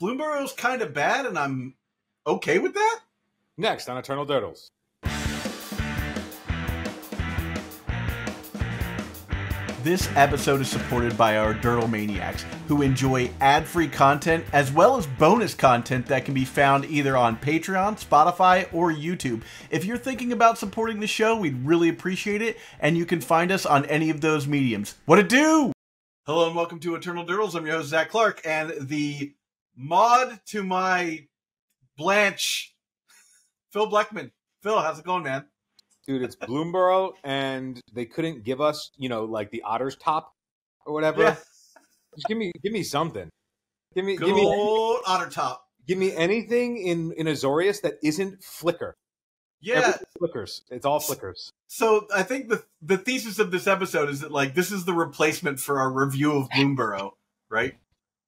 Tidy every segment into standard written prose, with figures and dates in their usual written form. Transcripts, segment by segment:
Bloomburrow's kind of bad, and I'm okay with that. Next on Eternal Dirtles. This episode is supported by our Dirtle Maniacs, who enjoy ad-free content as well as bonus content that can be found either on Patreon, Spotify, or YouTube. If you're thinking about supporting the show, we'd really appreciate it, and you can find us on any of those mediums. What it do? Hello and welcome to Eternal Dirtles. I'm your host, Zach Clark, and the mod to my Blanche, Phil Bleckman. Phil, how's it going, man? Dude, it's Bloomburrow, and they couldn't give us, like the otter's top or whatever. Yeah. Just give me something. Give me old otter top. Give me anything in Azorius that isn't flicker. Yeah, everything flickers. It's all flickers. So I think the thesis of this episode is that this is the replacement for our review of Bloomburrow, right?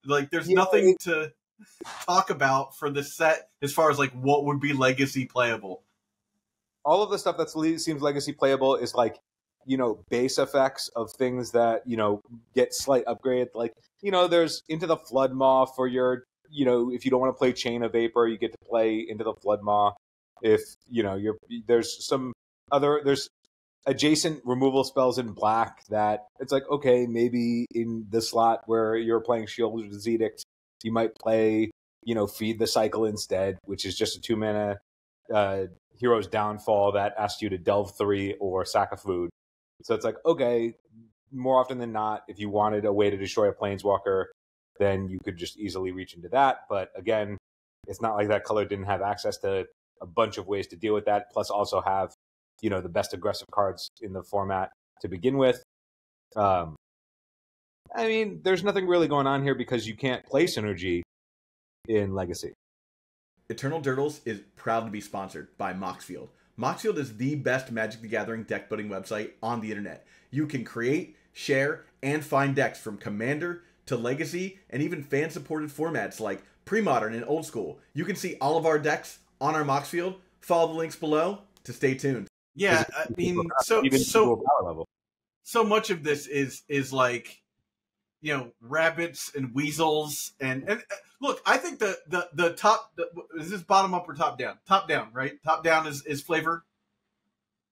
There's nothing to talk about for the set as far as what would be legacy playable. All of the stuff that seems legacy playable is base effects of things that, get slight upgrade. There's Into the Flood Maw for your, if you don't want to play Chain of Vapor, you get to play Into the Flood Maw. If, there's adjacent removal spells in black that it's okay, maybe in the slot where you're playing Shield's Edict, you might play, Feed the Cycle instead, which is just a 2-mana, Hero's Downfall that asks you to delve 3 or sack a food. So it's okay, more often than not, if you wanted a way to destroy a Planeswalker, then you could just easily reach into that. But again, it's not like that color didn't have access to a bunch of ways to deal with that, plus also have, the best aggressive cards in the format to begin with. There's nothing really going on here because you can't play Synergy in Legacy. Eternal Dirtles is proud to be sponsored by Moxfield. Moxfield is the best Magic the Gathering deck building website on the internet. You can create, share, and find decks from Commander to Legacy and even fan-supported formats like Pre-Modern and Old School. You can see all of our decks on our Moxfield. Follow the links below to stay tuned. Yeah, so much of this is rabbits and weasels and look, I think the top is this bottom up or top down? Top down, right? Top down is flavor.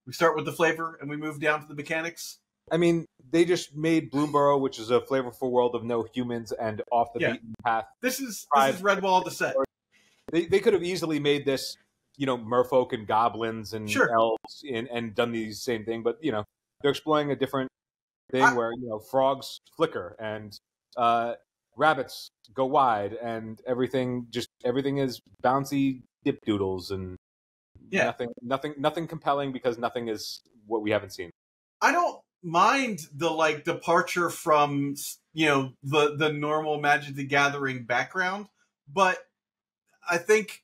We start with the flavor and we move down to the mechanics. They just made Bloomburrow, which is a flavorful world of no humans and off the beaten path. This is Redwall the set. They could have easily made this, merfolk and goblins and elves and done the same thing, but they're exploring a different thing where frogs flicker and rabbits go wide and everything is bouncy dip doodles and nothing compelling because nothing is what we haven't seen. I don't mind the departure from the normal Magic the Gathering background, but I think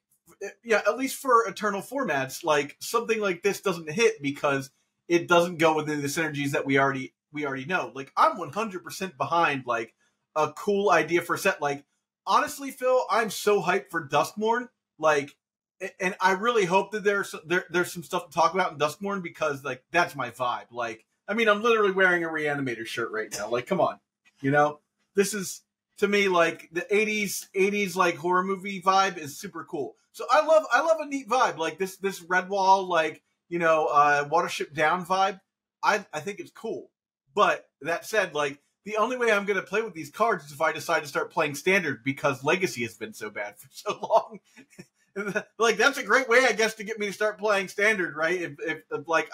at least for Eternal formats, something like this doesn't hit because it doesn't go within the synergies that we already know. I'm 100% behind a cool idea for a set. Honestly, Phil, I'm so hyped for Duskmourn. And I really hope that there's some stuff to talk about in Duskmourn because that's my vibe. I'm literally wearing a Reanimator shirt right now. Come on, this is to me the 80s horror movie vibe is super cool. So I love a neat vibe this Redwall Watership Down vibe. I think it's cool. But that said, the only way I'm going to play with these cards is if I decide to start playing Standard because Legacy has been so bad for so long. That's a great way, I guess, to get me to start playing Standard, right? If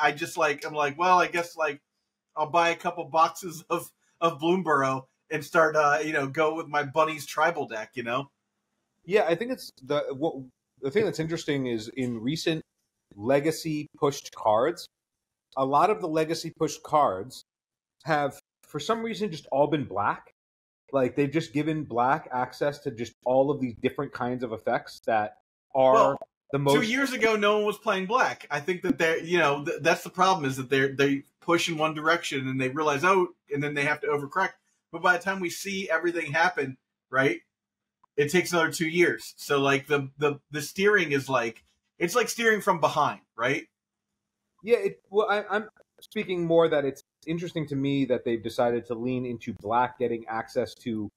I just I'm I guess I'll buy a couple boxes of Bloomburrow and start go with my Bunnies tribal deck, Yeah, I think it's the thing that's interesting is in recent Legacy pushed cards, a lot of the Legacy pushed cards have, for some reason, just all been black. They've just given black access to just all of these different kinds of effects that are the most. 2 years ago, no one was playing black. I think that they're, that's the problem is that they push in one direction and they realize, and then they have to overcorrect. But by the time we see everything happen, right, it takes another 2 years. So the steering is it's like steering from behind, right? Yeah. I'm speaking more that it's interesting to me that they've decided to lean into black getting access to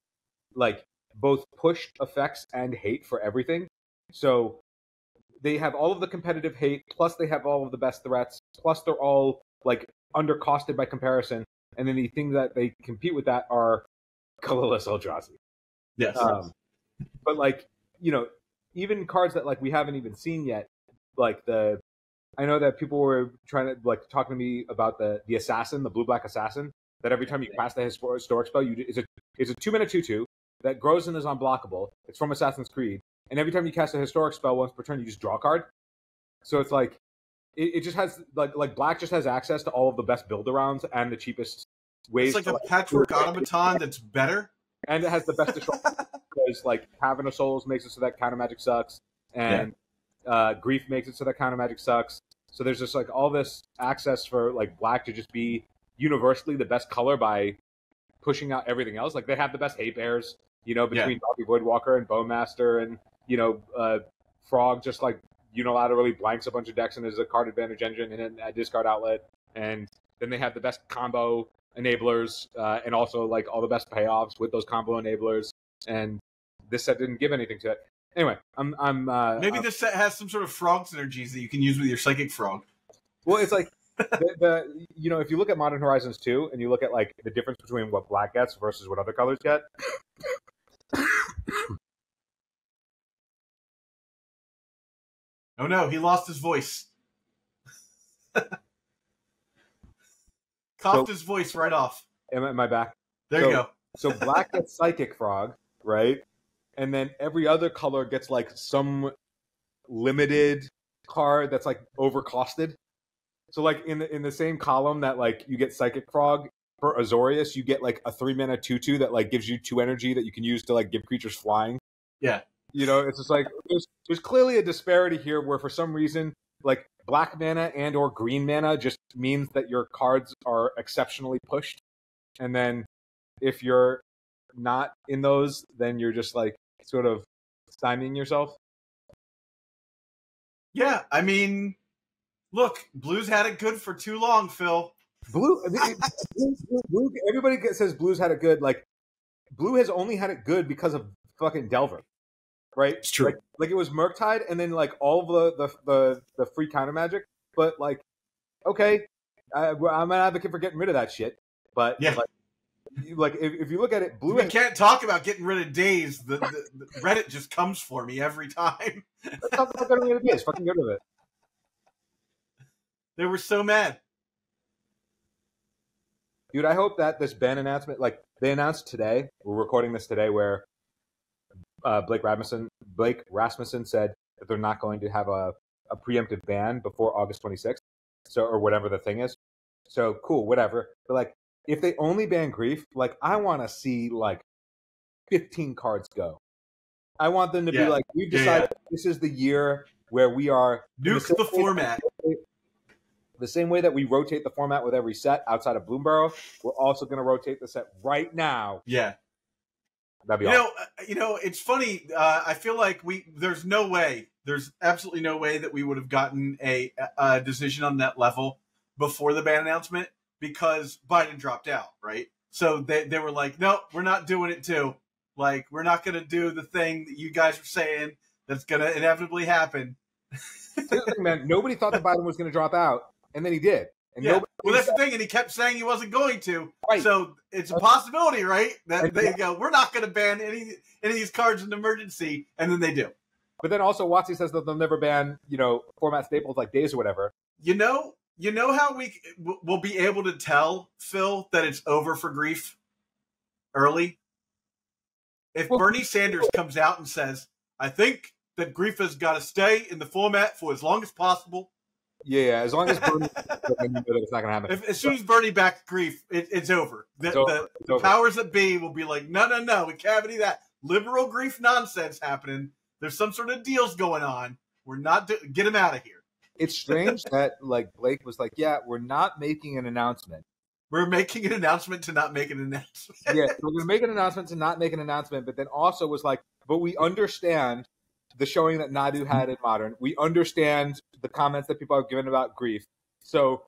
both pushed effects and hate for everything. So they have all of the competitive hate, plus they have all of the best threats, plus they're all like undercosted by comparison. And then the things that they compete with that are colorless Eldrazi. Yes. But like, even cards that like we haven't even seen yet, like I know that people were trying to like talking to me about the assassin, the blue-black assassin, that every time you cast a historic spell, it's a 2-mana 2/2 that grows and is unblockable. It's from Assassin's Creed. And every time you cast a historic spell once per turn, you just draw a card. So it's like it just has like black just has access to all of the best build arounds and the cheapest ways. It's like a patchwork automaton that's better. And it has the best destruction because like having a souls makes it so that counter magic sucks, and grief makes it so that counter magic sucks. So there's just like all this access for like black to just be universally the best color by pushing out everything else. Like they have the best hate bears, between Dobby Voidwalker and Bowmaster, and Frog just like unilaterally blanks a bunch of decks and is a card advantage engine and a discard outlet. And then they have the best combo enablers and also like all the best payoffs with those combo enablers. And this set didn't give anything to it. Anyway, maybe this set has some sort of frog synergies that you can use with your psychic frog. Well, it's like if you look at Modern Horizons 2 and you look at like the difference between what black gets versus what other colors get. Oh no, he lost his voice. Coughed his voice right off. Am I back? There you go. So black gets Psychic Frog, right? And then every other color gets like some limited card that's like overcosted. So like in the same column that like you get Psychic Frog for Azorius, you get like a 3-mana 2/2 that like gives you 2 energy that you can use to like give creatures flying. Yeah. It's just like there's clearly a disparity here where for some reason like black mana and or green mana just means that your cards are exceptionally pushed. And then if you're not in those, then you're just like sort of stymieing yourself. Yeah, I mean, look, Blues had it good for too long, Phil. Blue, everybody says Blues had it good. Like, Blue has only had it good because of fucking Delver, right? It's true. Like it was Murktide, and then like all of the free counter magic. But like, okay, I'm an advocate for getting rid of that shit. But yeah, like if you look at it, Blue. We can't talk about getting rid of Days. The Reddit just comes for me every time. Let's talk about getting rid of Days. Fucking get rid of it. They were so mad. Dude, I hope that this ban announcement, like they announced today, we're recording this today, where Blake Rasmussen said that they're not going to have a preemptive ban before August 26th, or whatever the thing is. So cool, whatever. But like, if they only ban Grief, like I want to see like 15 cards go. I want them to be like, we've decided this is the year where we are nuke the format. The same way that we rotate the format with every set outside of Bloomburrow, we're also going to rotate the set right now. Yeah. That'd be awesome. It's funny. I feel like there's absolutely no way that we would have gotten a decision on that level before the ban announcement because Biden dropped out, right? So they were like, no, we're not doing it too. Like, we're not going to do the thing that you guys are saying that's going to inevitably happen. Man, nobody thought that Biden was going to drop out. And then he did. And well, that's the thing. And he kept saying he wasn't going to. Right. So it's a possibility, right? That they go, we're not going to ban any of these cards in emergency. And then they do. But then also WotC says that they'll never ban, format staples like Days or whatever. You know how we'll be able to tell, Phil, that it's over for Grief early? If Bernie Sanders comes out and says, I think that Grief has got to stay in the format for as long as possible. Yeah, as long as Bernie, it's not going to happen. As soon as Bernie backs Grief, it's over. The powers that be will be like, no, we can't have any of that liberal Grief nonsense happening. There's some sort of deals going on. We're not get him out of here. It's strange that like Blake was like, yeah, we're not making an announcement. We're making an announcement to not make an announcement. Yeah, we're going to make an announcement to not make an announcement, but then also was like, but we understand the showing that Nadu had in Modern. We understand the comments that people have given about Grief. So,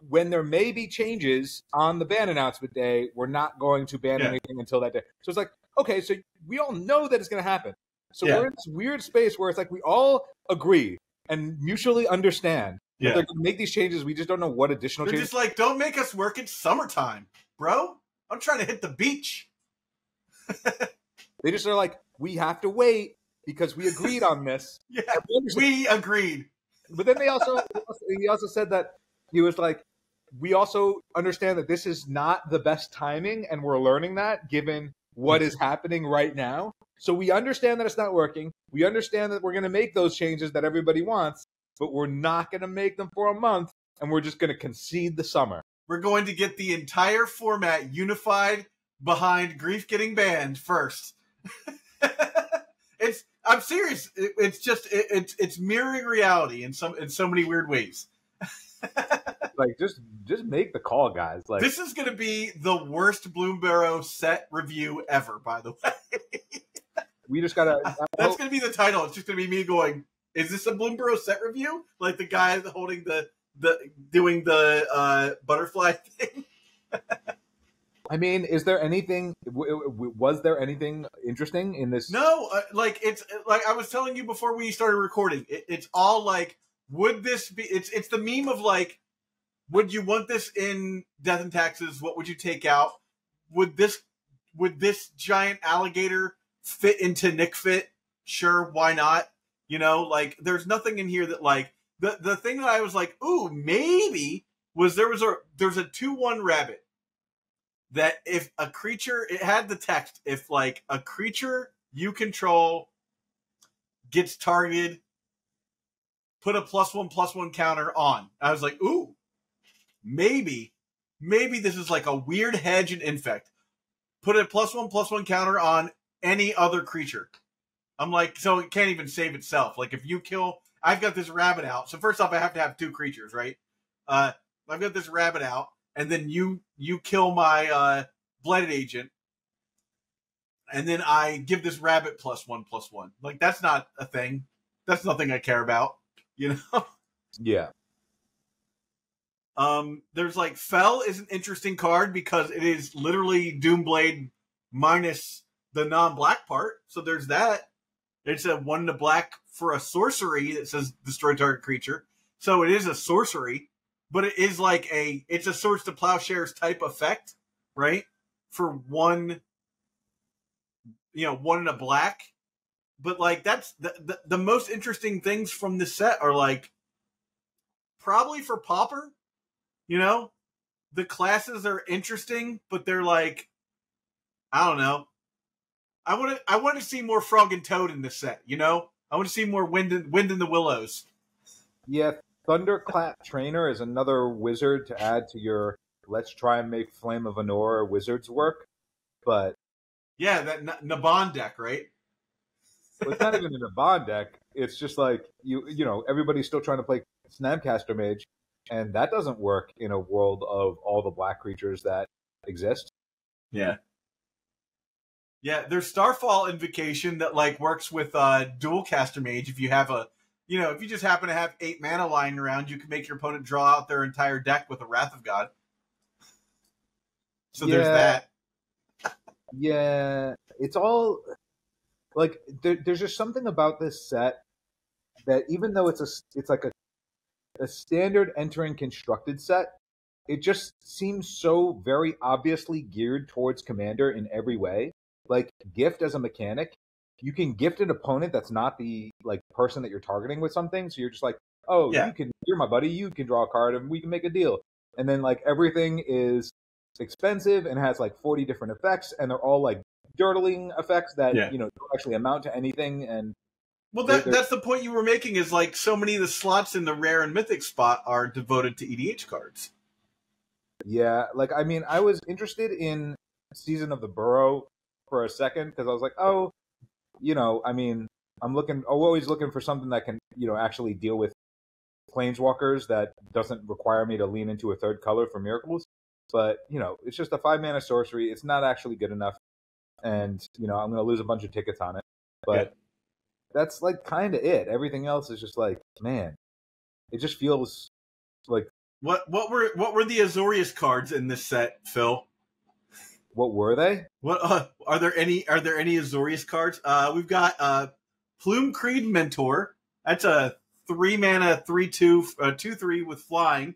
when there may be changes on the ban announcement day, we're not going to ban anything until that day. So it's like, okay, so we all know that it's going to happen. So Yeah. we're in this weird space where it's like we all agree and mutually understand that they're going to make these changes. We just don't know what additional They're changes. just like, don't make us work. It's summertime, bro. I'm trying to hit the beach. They just are like, we have to wait because we agreed on this. Yeah, we agreed. But then he also said that he was like, we also understand that this is not the best timing, and we're learning that given what is happening right now. So we understand that it's not working. We understand that we're going to make those changes that everybody wants, but we're not going to make them for a month, and we're just going to concede the summer. We're going to get the entire format unified behind Grief getting banned first. I'm serious. It's mirroring reality in so many weird ways. Like just make the call, guys. Like, this is going to be the worst Bloomburrow set review ever, by the way. We just gotta. That's going to be the title. It's just going to be me going, "Is this a Bloomburrow set review?" Like the guy holding doing the butterfly thing. I mean, is there anything? Was there anything interesting in this? No, it's like I was telling you before we started recording. It's all like, would this be? It's the meme of like, would you want this in Death and Taxes? What would you take out? Would this giant alligator fit into Nick Fit? Sure, why not? You know, like there's nothing in here that like the thing that I was like, ooh, maybe was there's a 2/1 rabbit that if a creature, it had the text, if like a creature you control gets targeted, put a +1/+1 counter on. I was like, ooh, maybe this is like a weird hedge and infect. Put a +1/+1 counter on any other creature. I'm like, so it can't even save itself. Like if you kill, I've got this rabbit out. So first off, I have to have 2 creatures, right? I've got this rabbit out, and then you kill my Blighted Agent, and then I give this rabbit +1/+1. Like that's not a thing. That's nothing I care about, you know? Yeah. There's like Fell is an interesting card because it is literally Doomblade minus the non-black part. So there's that. It's a 1 black for a sorcery that says destroy target creature. So it is a sorcery, but it is like it's a Swords to Plowshares type effect, right? For 1, 1 black. But like that's the most interesting things from this set are like probably for Pauper. You know, the classes are interesting, but they're like, I don't know. I want to see more Frog and Toad in this set. You know, I want to see more Wind in the Willows. Yeah, Thunderclap Trainer is another wizard to add to your let's try and make Flame of Anor wizards work. But yeah, that Naban deck, right? Well, it's not even in a Naban deck. It's just like you know everybody's still trying to play Snapcaster Mage, and that doesn't work in a world of all the black creatures that exist. Yeah. Yeah, there's Starfall Invocation that like works with Dual Caster Mage. If you have if you just happen to have 8 mana lying around, you can make your opponent draw out their entire deck with a Wrath of God. So there's that. Yeah, it's all like there's just something about this set that even though it's like a standard entering constructed set, it just seems so very obviously geared towards Commander in every way. Like gift as a mechanic, you can gift an opponent that's not the like person that you're targeting with something. So you're just like, oh, yeah, you're my buddy, you can draw a card and we can make a deal. And then like everything is expensive and has like 40 different effects, and they're all like dirtling effects that don't actually amount to anything. And well, that's the point you were making, is like so many of the slots in the rare and mythic spot are devoted to EDH cards. Yeah, like I mean, I was interested in Season of the Burrow for a second because I was like, oh, I mean, I'm always looking for something that can, actually deal with planeswalkers that doesn't require me to lean into a third color for miracles. But, it's just a 5-mana sorcery. It's not actually good enough. And, I'm going to lose a bunch of tickets on it. But that's like kind of it. Everything else is just like, man, it just feels like. What were the Azorius cards in this set, Phil? What were they? What are there any Azorius cards? We've got Plume Creed Mentor. That's a 3-mana 3/2 2/3 with flying.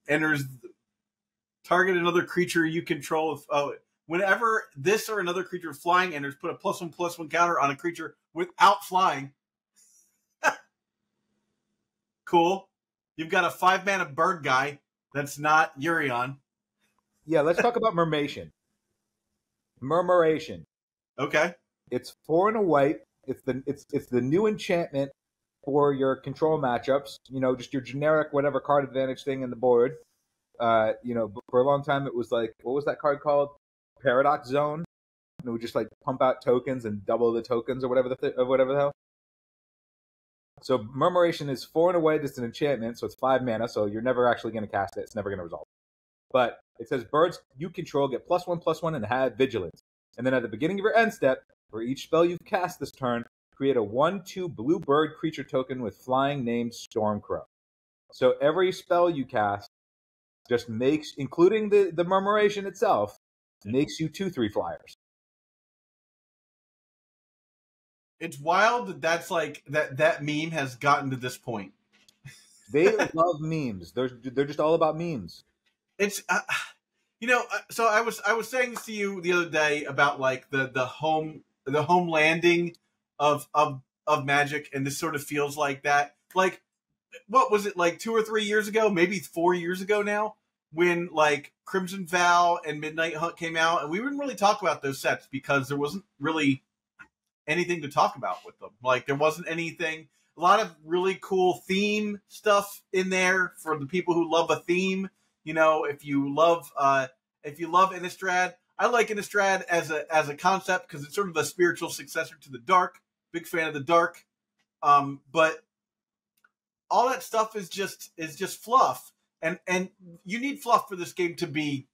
Enters target another creature you control. Whenever this or another creature with flying enters, put a +1/+1 counter on a creature without flying. Cool. You've got a 5-mana bird guy that's not Urion. Yeah, let's talk about Murmuration. Murmuration. Okay. It's 4 and a white. It's the new enchantment for your control matchups. You know, just your generic whatever card advantage thing in the board. You know, for a long time it was like, what was that card called? Paradox Zone. And it would just like pump out tokens and double the tokens or whatever the hell. So Murmuration is 4 and a white. It's an enchantment, so it's 5 mana. So you're never actually going to cast it. It's never going to resolve. But it says birds you control get +1/+1 and have vigilance. And then at the beginning of your end step, for each spell you've cast this turn, create a 1/2 blue bird creature token with flying named Stormcrow. So every spell you cast just makes, including the Murmuration itself, makes you 2/3 flyers. It's wild that that's like that meme has gotten to this point. They love memes. They're just all about memes. It's so I was saying this to you the other day about like the home landing of Magic, and this sort of feels like that. Like, what was it, like 2 or 3 years ago, maybe 4 years ago now, when like Crimson Vow and Midnight Hunt came out, and we didn't really talk about those sets because there wasn't really anything to talk about with them. Like, there wasn't anything. A lot of really cool theme stuff in there for the people who love a theme. You know, if you love Innistrad, I like Innistrad as a concept because it's sort of a spiritual successor to the Dark. Big fan of the Dark, but all that stuff is just fluff, and you need fluff for this game to be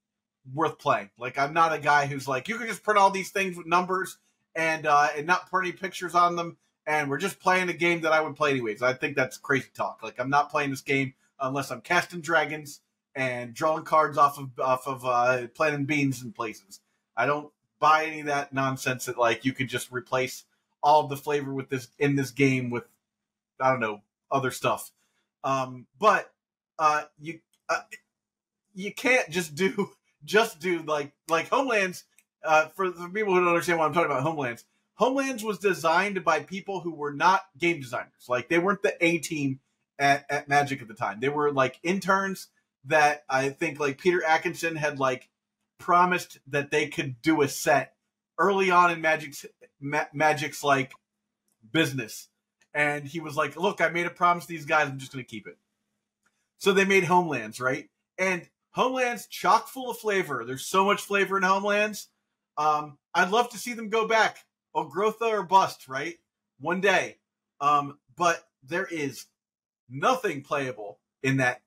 worth playing. Like, I'm not a guy who's like, you can just print all these things with numbers and not put any pictures on them, and we're just playing a game that I would play anyways. I think that's crazy talk. Like, I'm not playing this game unless I'm casting dragons and drawing cards off of planting beans in places. I don't buy any of that nonsense that like you could just replace all of the flavor with this in this game with, I don't know, other stuff. But you can't just do like Homelands. For the people who don't understand why I'm talking about Homelands, Homelands was designed by people who were not game designers. Like, they weren't the A team at Magic at the time. They were like interns that I think like Peter Atkinson had like promised that they could do a set early on in Magic's like business. And he was like, look, I made a promise to these guys. I'm just going to keep it. So they made Homelands, right? And Homelands chock full of flavor. There's so much flavor in Homelands. I'd love to see them go back. Ogrotha or bust, right? One day. But there is nothing playable in that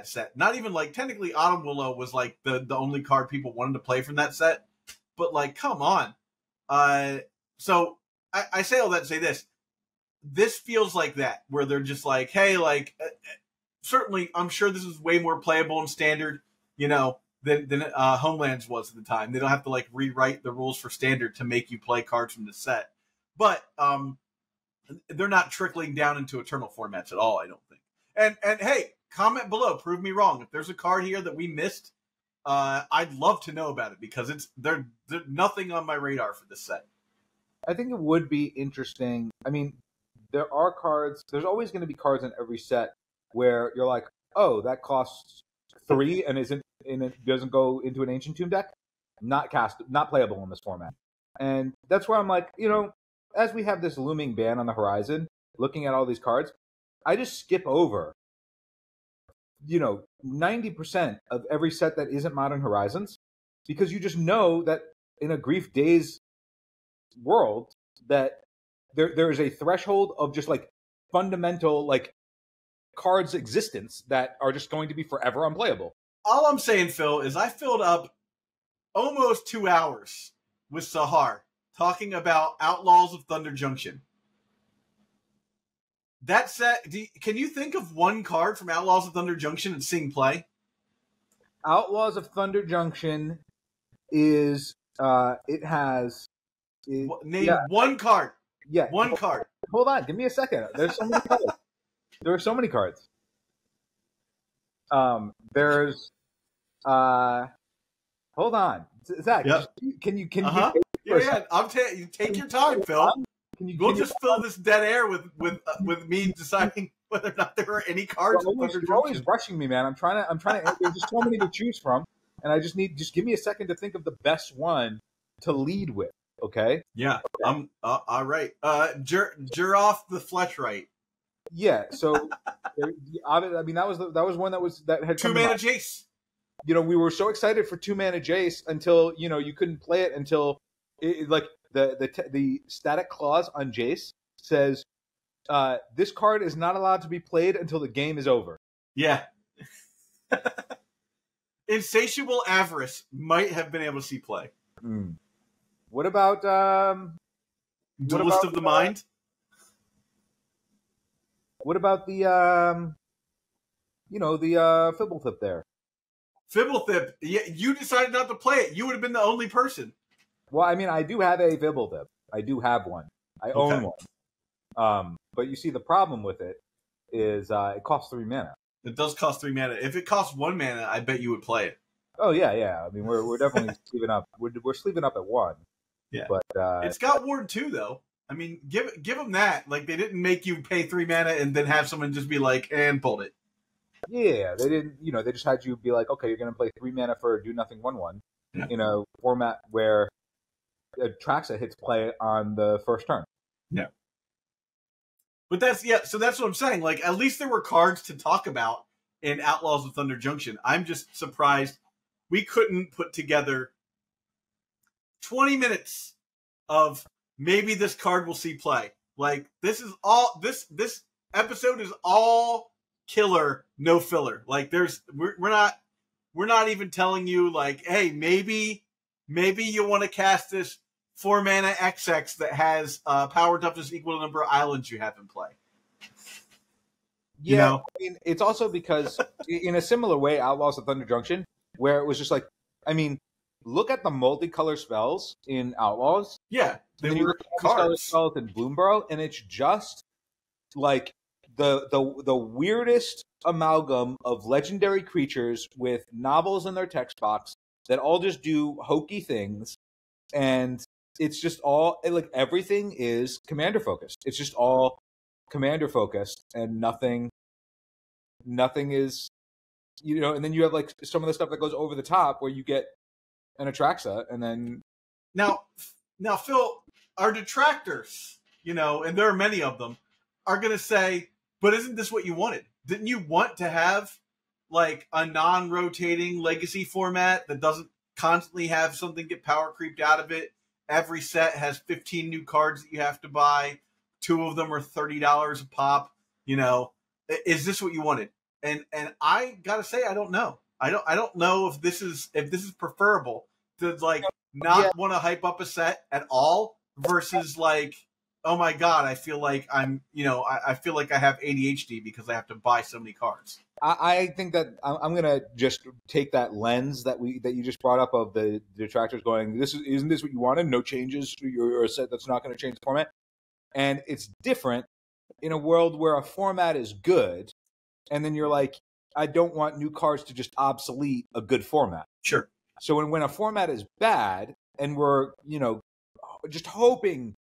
set. Not even like, technically Autumn Willow was like the only card people wanted to play from that set. But like, come on. So I say all that to say this. This feels like that, where they're just like, hey, like, certainly I'm sure this is way more playable in Standard, you know, than Homelands was at the time. They don't have to like rewrite the rules for Standard to make you play cards from the set. But they're not trickling down into Eternal formats at all, I don't think. And hey, comment below, prove me wrong. If there's a card here that we missed, I'd love to know about it, because they're nothing on my radar for this set. I think it would be interesting. I mean, there are cards. There's always going to be cards in every set where you're like, oh, that costs 3 and it doesn't go into an Ancient Tomb deck. Not playable in this format. And that's where I'm like, you know, as we have this looming ban on the horizon, looking at all these cards, I just skip over, you know, 90% of every set that isn't Modern Horizons, because you just know that in a Grief Days world that there is a threshold of just like fundamental like cards existence that are just going to be forever unplayable. All I'm saying, Phil, is I filled up almost 2 hours with Sahar talking about Outlaws of Thunder Junction. That set, can you think of one card from Outlaws of Thunder Junction and seeing play? Outlaws of Thunder Junction is it has Name one card. Yeah. One card. Hold on, give me a second. There's so many cards. There are so many cards. There's hold on, Zach. Yep. Can you Yeah. You take your time, Phil. We'll just fill this dead air with me deciding whether or not there are any cards. You're always rushing me, man. I'm trying to. There's just so many to choose from, and I just give me a second to think of the best one to lead with. Okay. Yeah. Okay. All right. Jur off the flesh right. Yeah. So, I mean, that was one that had 2-mana Jace. You know, we were so excited for 2-mana Jace until you couldn't play it until the static clause on Jace says this card is not allowed to be played until the game is over. Yeah. Insatiable Avarice might have been able to see play. Mm. What about Duelist of the Mind? What about the Fibblethip there? Fibblethip, yeah, you decided not to play it. You would have been the only person. Well, I mean, I do have a Fibblethip. I do have one. I own one. But you see, the problem with it is it costs 3 mana. It does cost 3 mana. If it costs 1 mana, I bet you would play it. Oh yeah. I mean, we're definitely sleeving up. We're sleeving up at 1. Yeah, but it's got Ward 2 though. I mean, give them that. Like, they didn't make you pay 3 mana and then have someone just be like, and pulled it. Yeah, they didn't. They just had you be like, okay, you're going to play 3 mana for a do nothing 1/1 in a format where Traxa hits play on the first turn. Yeah. But so that's what I'm saying. Like, at least there were cards to talk about in Outlaws of Thunder Junction. I'm just surprised we couldn't put together 20 minutes of maybe this card will see play. Like, this is all this episode is all killer, no filler. Like, we're not even telling you like, hey, maybe you want to cast this 4 mana XX that has power toughness equal to the number of islands you have in play. Yeah, I mean, it's also because in a similar way, Outlaws of Thunder Junction, where it was just like, I mean, look at the multicolor spells in Outlaws. Yeah, they were cards. Spells in Bloomburrow, and it's just like the weirdest amalgam of legendary creatures with novels in their text box that all just do hokey things, and it's just all like everything is commander focused. It's just all commander focused, and nothing is, and then you have like some of the stuff that goes over the top where you get an Atraxa, and then now Phil, our detractors, and there are many of them, are going to say, but isn't this what you wanted? Didn't you want to have like a non-rotating legacy format that doesn't constantly have something get power creeped out of it? Every set has 15 new cards that you have to buy. 2 of them are $30 a pop. Is this what you wanted? And I gotta say, I don't know. I don't know if this is preferable to like not want to hype up a set at all versus like, oh my god, I feel like I feel like I have ADHD because I have to buy so many cards. I think that I'm gonna just take that lens that you just brought up of the detractors going, isn't this what you wanted? No changes to your set that's not going to change the format, and it's different in a world where a format is good, and then you're like, I don't want new cards to just obsolete a good format. Sure. So when a format is bad, and we're just hoping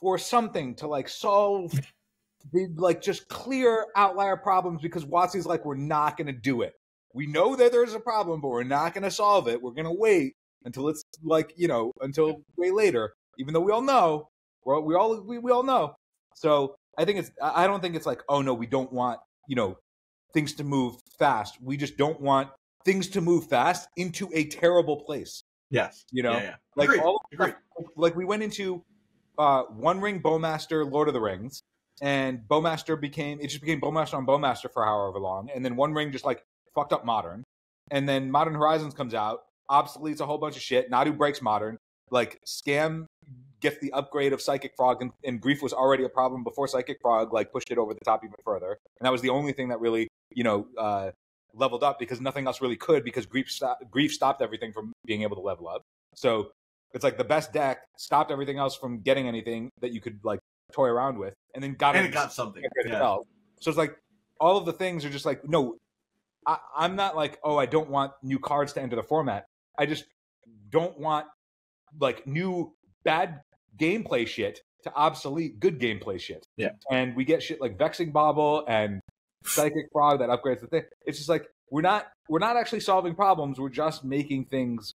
for something to like solve the like just clear outlier problems, because WotC's like, we're not going to do it. We know that there's a problem, but we're not going to solve it. We're going to wait until it's like until way later, even though we all know we all know. So I don't think it's like, oh no, we don't want things to move fast. We just don't want things to move fast into a terrible place. Yes. Like Agreed. all Agreed. Like we went into One Ring Bowmaster Lord of the Rings, and Bowmaster became Bowmaster on Bowmaster for however long, and then One Ring just like fucked up Modern, and then Modern Horizons comes out, obsoletes a whole bunch of shit. Nadu breaks Modern, like Scam gets the upgrade of Psychic Frog, and Grief was already a problem before Psychic Frog like pushed it over the top even further, and that was the only thing that really leveled up, because nothing else really could, because Grief stopped everything from being able to level up. So it's like the best deck stopped everything else from getting anything that you could like toy around with, and then it got something. Yeah. Itself. So it's like all of the things are just like, no, I'm not like, oh, I don't want new cards to enter the format. I just don't want like new bad gameplay shit to obsolete good gameplay shit. Yeah. And we get shit like Vexing Bobble and Psychic Frog that upgrades the thing. It's just like we're not actually solving problems. We're just making things.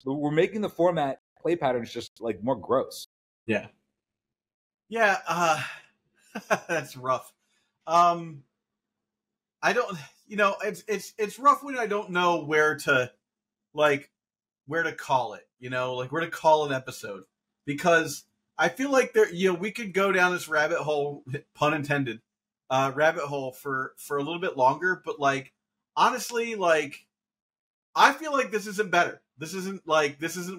We're making the format play patterns just like more gross. Yeah. Yeah. That's rough. I don't, it's rough when I don't know where to call it, like where to call an episode, because I feel like we could go down this rabbit hole, pun intended, rabbit hole for a little bit longer. But like, honestly, like, I feel like this isn't better. This isn't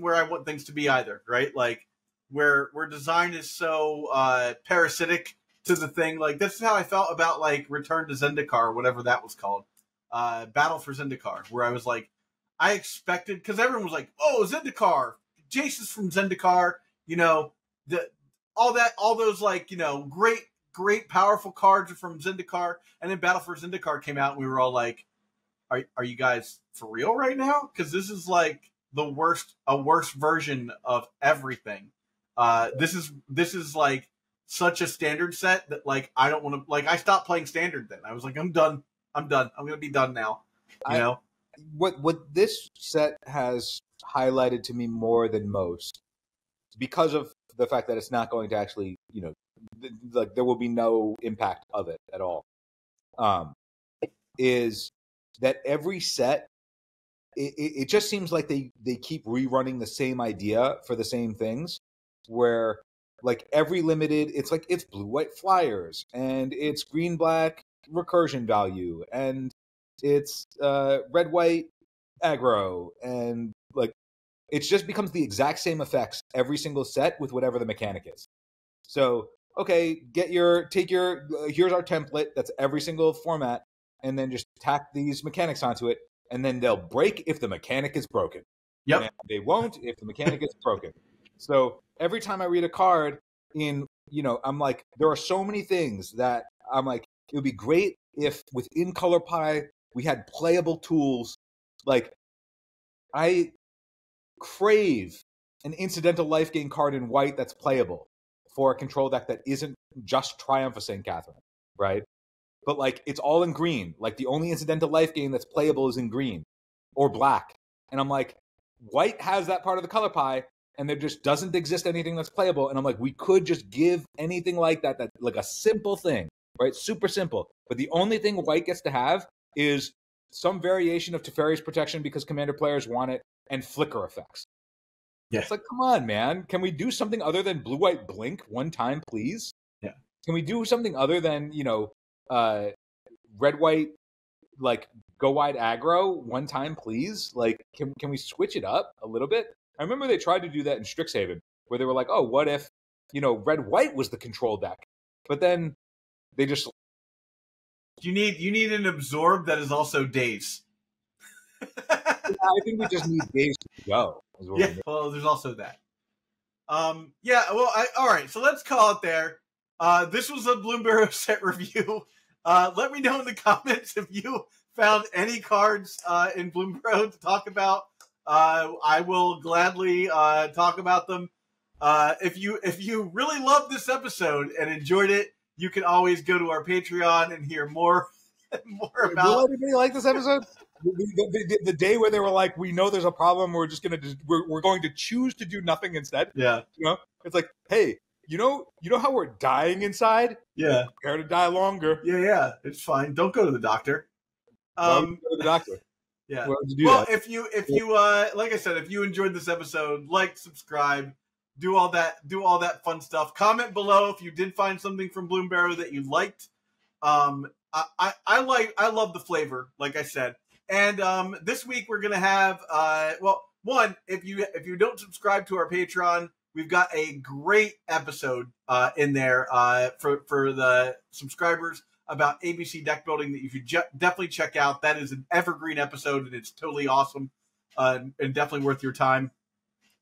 where I want things to be either. Right. Like where design is so, parasitic to the thing. Like, this is how I felt about like Return to Zendikar, or whatever that was called. Battle for Zendikar, where I was like, I expected, because everyone was like, oh, Zendikar, Jason's from Zendikar, all those like, great powerful cards are from Zendikar. And then Battle for Zendikar came out and we were all like, are you guys for real right now? Because this is like a worse version of everything. This is like such a standard set that like I don't want to, like, I stopped playing standard then. I was like, I'm done. I'm gonna be done now. What this set has highlighted to me more than most, because of the fact that it's not going to actually, like there will be no impact of it at all, is that every set, it just seems like they keep rerunning the same idea for the same things, where like every limited, it's like it's blue-white flyers, and it's green-black recursion value, and it's red-white aggro, and like it just becomes the exact same effects every single set with whatever the mechanic is. So, okay, here's our template that's every single format, and then just tack these mechanics onto it, and then they'll break if the mechanic is broken. Yep. And they won't if the mechanic is broken. So every time I read a card in, I'm like, there are so many things that I'm like, it would be great if within Color Pie we had playable tools. Like, I crave an incidental life gain card in white that's playable for a control deck that isn't just Triumph of St. Catherine, right? But like, it's all in green. Like, the only incidental life gain that's playable is in green or black. And I'm like, white has that part of the Color Pie, and there just doesn't exist anything that's playable. And I'm like, we could just give anything like that like a simple thing, right? Super simple. But the only thing white gets to have is some variation of Teferi's Protection because commander players want it, and flicker effects. Yeah. It's like, come on, man. Can we do something other than blue-white blink one time, please? Yeah. Can we do something other than, red-white, like, go wide aggro one time, please? Like, can we switch it up a little bit? I remember they tried to do that in Strixhaven, where they were like, oh, what if, red-white was the control deck? But then they just... You need an absorb that is also Daze. I think we just need Daze to go. Yeah, well, there's also that. All right, so let's call it there. This was a Bloomburrow set review. Let me know in the comments if you found any cards in Bloomburrow to talk about. I will gladly talk about them. If you really loved this episode and enjoyed it, you can always go to our Patreon and hear more about. Will anybody like this episode? The day where they were like, we know there's a problem, we're going to choose to do nothing instead. Yeah, it's like, hey, you know how we're dying inside? Yeah, prepare to die longer. Yeah, it's fine. Don't go to the doctor. Go to the doctor. Yeah. Well, if you like I said, if you enjoyed this episode, like, subscribe, do all that fun stuff. Comment below if you did find something from Bloomburrow that you liked. I love the flavor, like I said. And this week we're gonna have if you don't subscribe to our Patreon, we've got a great episode in there for the subscribers about ABC deck building that you should definitely check out. That is an evergreen episode, and it's totally awesome and definitely worth your time.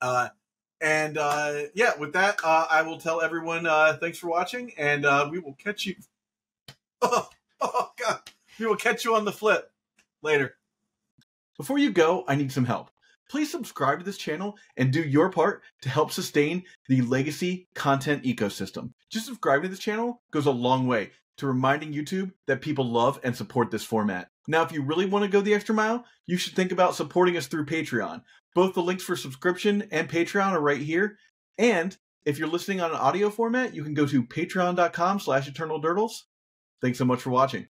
Yeah, with that, I will tell everyone thanks for watching, and we will catch you. Oh, God. We will catch you on the flip later. Before you go, I need some help. Please subscribe to this channel and do your part to help sustain the legacy content ecosystem. Just subscribing to this channel goes a long way to reminding YouTube that people love and support this format. Now, if you really want to go the extra mile, you should think about supporting us through Patreon. Both the links for subscription and Patreon are right here. And if you're listening on an audio format, you can go to patreon.com/eternaldurdles. Thanks so much for watching.